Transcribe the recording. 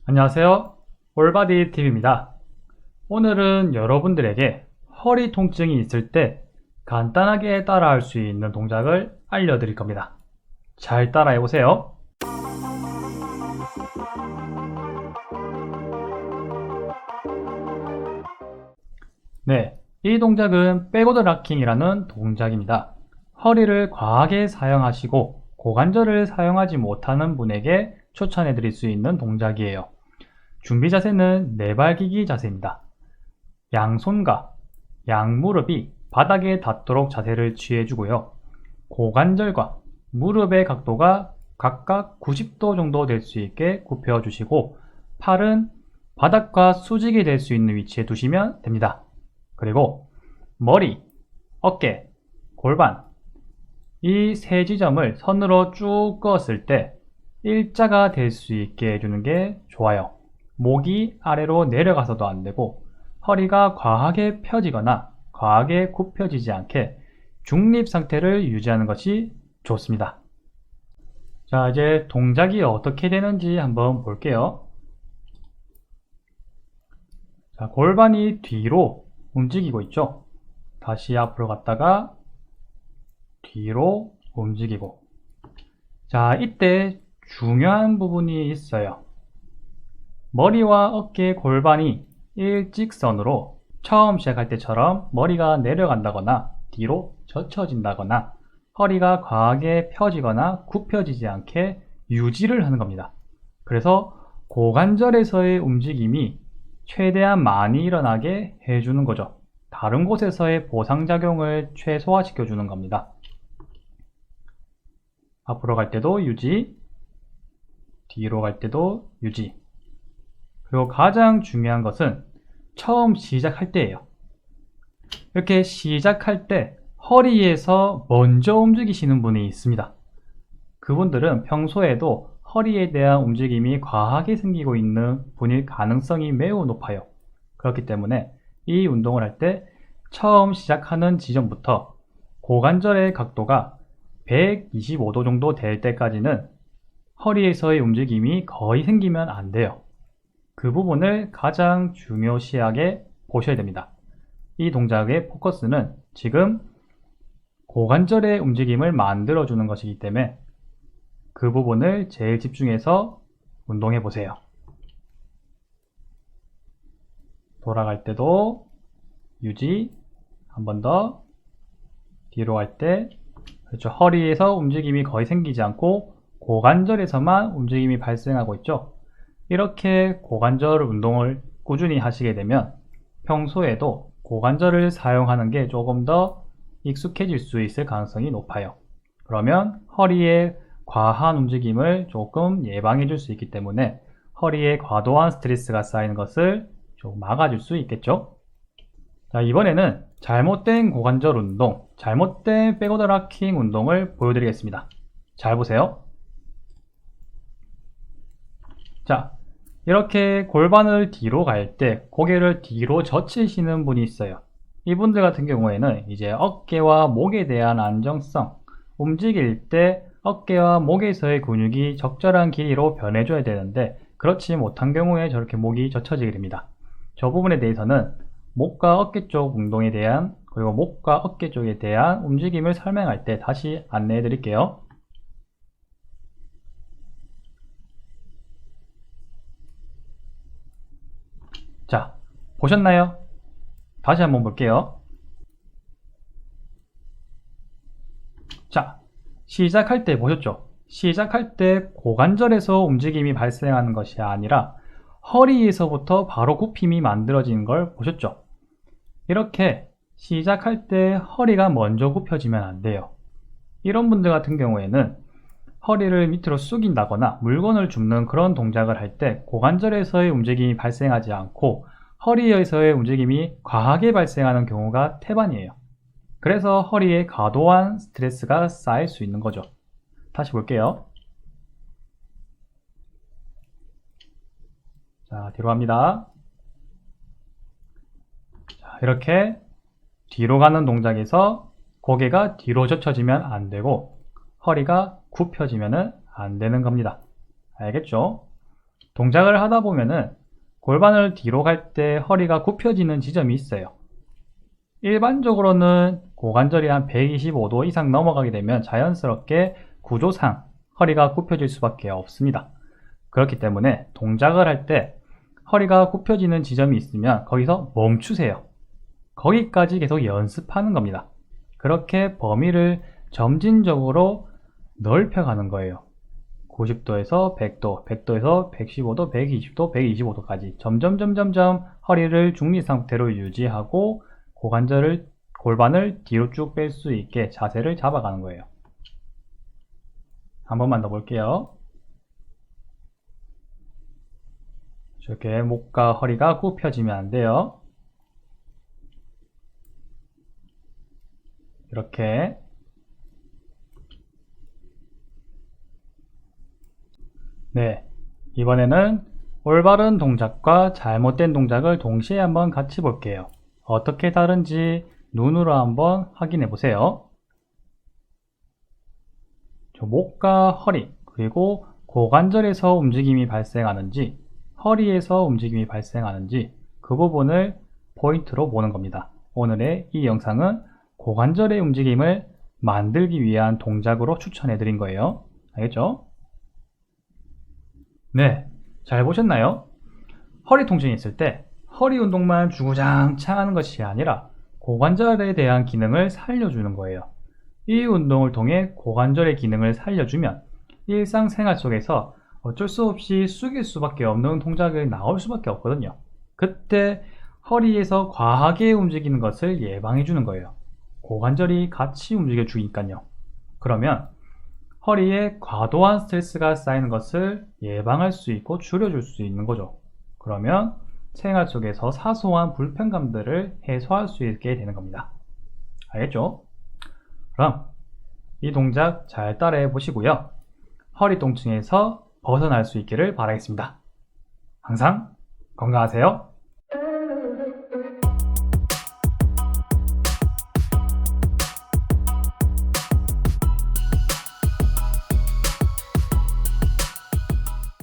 안녕하세요. 올바디 TV입니다. 오늘은 여러분들에게 허리 통증이 있을 때 간단하게 따라할 수 있는 동작을 알려드릴 겁니다. 잘 따라해 보세요. 네, 이 동작은 백워드 락킹이라는 동작입니다. 허리를 과하게 사용하시고 고관절을 사용하지 못하는 분에게 추천해 드릴 수 있는 동작이에요. 준비 자세는 내발기기 자세입니다. 양손과 양무릎이 바닥에 닿도록 자세를 취해주고요. 고관절과 무릎의 각도가 각각 90도 정도 될 수 있게 굽혀주시고 팔은 바닥과 수직이 될 수 있는 위치에 두시면 됩니다. 그리고 머리, 어깨, 골반 이 세 지점을 선으로 쭉 그었을 때 일자가 될 수 있게 해주는 게 좋아요. 목이 아래로 내려가서도 안 되고 허리가 과하게 펴지거나 과하게 굽혀지지 않게 중립 상태를 유지하는 것이 좋습니다. 자, 이제 동작이 어떻게 되는지 한번 볼게요. 자, 골반이 뒤로 움직이고 있죠. 다시 앞으로 갔다가 뒤로 움직이고. 자, 이때 중요한 부분이 있어요. 머리와 어깨, 골반이 일직선으로 처음 시작할 때처럼 머리가 내려간다거나 뒤로 젖혀진다거나 허리가 과하게 펴지거나 굽혀지지 않게 유지를 하는 겁니다. 그래서 고관절에서의 움직임이 최대한 많이 일어나게 해주는 거죠. 다른 곳에서의 보상작용을 최소화시켜 주는 겁니다. 앞으로 갈 때도 유지, 뒤로 갈 때도 유지. 그리고 가장 중요한 것은 처음 시작할 때예요. 이렇게 시작할 때 허리에서 먼저 움직이시는 분이 있습니다. 그분들은 평소에도 허리에 대한 움직임이 과하게 생기고 있는 분일 가능성이 매우 높아요. 그렇기 때문에 이 운동을 할 때 처음 시작하는 지점부터 고관절의 각도가 125도 정도 될 때까지는 허리에서의 움직임이 거의 생기면 안 돼요. 그 부분을 가장 중요시하게 보셔야 됩니다. 이 동작의 포커스는 지금 고관절의 움직임을 만들어주는 것이기 때문에 그 부분을 제일 집중해서 운동해 보세요. 돌아갈 때도 유지, 한 번 더, 뒤로 갈 때, 그렇죠. 허리에서 움직임이 거의 생기지 않고 고관절에서만 움직임이 발생하고 있죠. 이렇게 고관절 운동을 꾸준히 하시게 되면 평소에도 고관절을 사용하는 게 조금 더 익숙해질 수 있을 가능성이 높아요. 그러면 허리의 과한 움직임을 조금 예방해 줄 수 있기 때문에 허리에 과도한 스트레스가 쌓이는 것을 좀 막아줄 수 있겠죠. 자, 이번에는 잘못된 고관절 운동, 잘못된 백워드 락킹 운동을 보여드리겠습니다. 잘 보세요. 자, 이렇게 골반을 뒤로 갈 때 고개를 뒤로 젖히시는 분이 있어요. 이분들 같은 경우에는 이제 어깨와 목에 대한 안정성, 움직일 때 어깨와 목에서의 근육이 적절한 길이로 변해줘야 되는데 그렇지 못한 경우에 저렇게 목이 젖혀지게 됩니다. 저 부분에 대해서는 목과 어깨 쪽 운동에 대한 그리고 목과 어깨 쪽에 대한 움직임을 설명할 때 다시 안내해 드릴게요. 자, 보셨나요? 다시 한번 볼게요. 자, 시작할 때 보셨죠? 시작할 때 고관절에서 움직임이 발생하는 것이 아니라 허리에서부터 바로 굽힘이 만들어지는 걸 보셨죠? 이렇게 시작할 때 허리가 먼저 굽혀지면 안 돼요. 이런 분들 같은 경우에는 허리를 밑으로 숙인다거나 물건을 줍는 그런 동작을 할 때 고관절에서의 움직임이 발생하지 않고 허리에서의 움직임이 과하게 발생하는 경우가 태반이에요. 그래서 허리에 과도한 스트레스가 쌓일 수 있는 거죠. 다시 볼게요. 자, 뒤로 갑니다. 자, 이렇게 뒤로 가는 동작에서 고개가 뒤로 젖혀지면 안 되고 허리가 굽혀지면 안 되는 겁니다. 알겠죠? 동작을 하다 보면은 골반을 뒤로 갈 때 허리가 굽혀지는 지점이 있어요. 일반적으로는 고관절이 한 125도 이상 넘어가게 되면 자연스럽게 구조상 허리가 굽혀질 수밖에 없습니다. 그렇기 때문에 동작을 할 때 허리가 굽혀지는 지점이 있으면 거기서 멈추세요. 거기까지 계속 연습하는 겁니다. 그렇게 범위를 점진적으로 넓혀가는 거예요. 90도에서 100도, 100도에서 115도, 120도, 125도까지 점점 허리를 중립 상태로 유지하고 골반을 뒤로 쭉 뺄 수 있게 자세를 잡아가는 거예요. 한 번만 더 볼게요. 이렇게 목과 허리가 굽혀지면 안 돼요. 이렇게. 네, 이번에는 올바른 동작과 잘못된 동작을 동시에 한번 같이 볼게요. 어떻게 다른지 눈으로 한번 확인해 보세요. 목과 허리, 그리고 고관절에서 움직임이 발생하는지 허리에서 움직임이 발생하는지 그 부분을 포인트로 보는 겁니다. 오늘의 이 영상은 고관절의 움직임을 만들기 위한 동작으로 추천해 드린 거예요. 알겠죠? 네, 잘 보셨나요? 허리 통증이 있을 때 허리 운동만 주구장창 하는 것이 아니라 고관절에 대한 기능을 살려주는 거예요. 이 운동을 통해 고관절의 기능을 살려주면 일상생활 속에서 어쩔 수 없이 숙일 수밖에 없는 동작이 나올 수밖에 없거든요. 그때 허리에서 과하게 움직이는 것을 예방해 주는 거예요. 고관절이 같이 움직여 주니까요. 그러면 허리에 과도한 스트레스가 쌓이는 것을 예방할 수 있고 줄여줄 수 있는 거죠. 그러면 생활 속에서 사소한 불편감들을 해소할 수 있게 되는 겁니다. 알겠죠? 그럼 이 동작 잘 따라해 보시고요. 허리 통증에서 벗어날 수 있기를 바라겠습니다. 항상 건강하세요.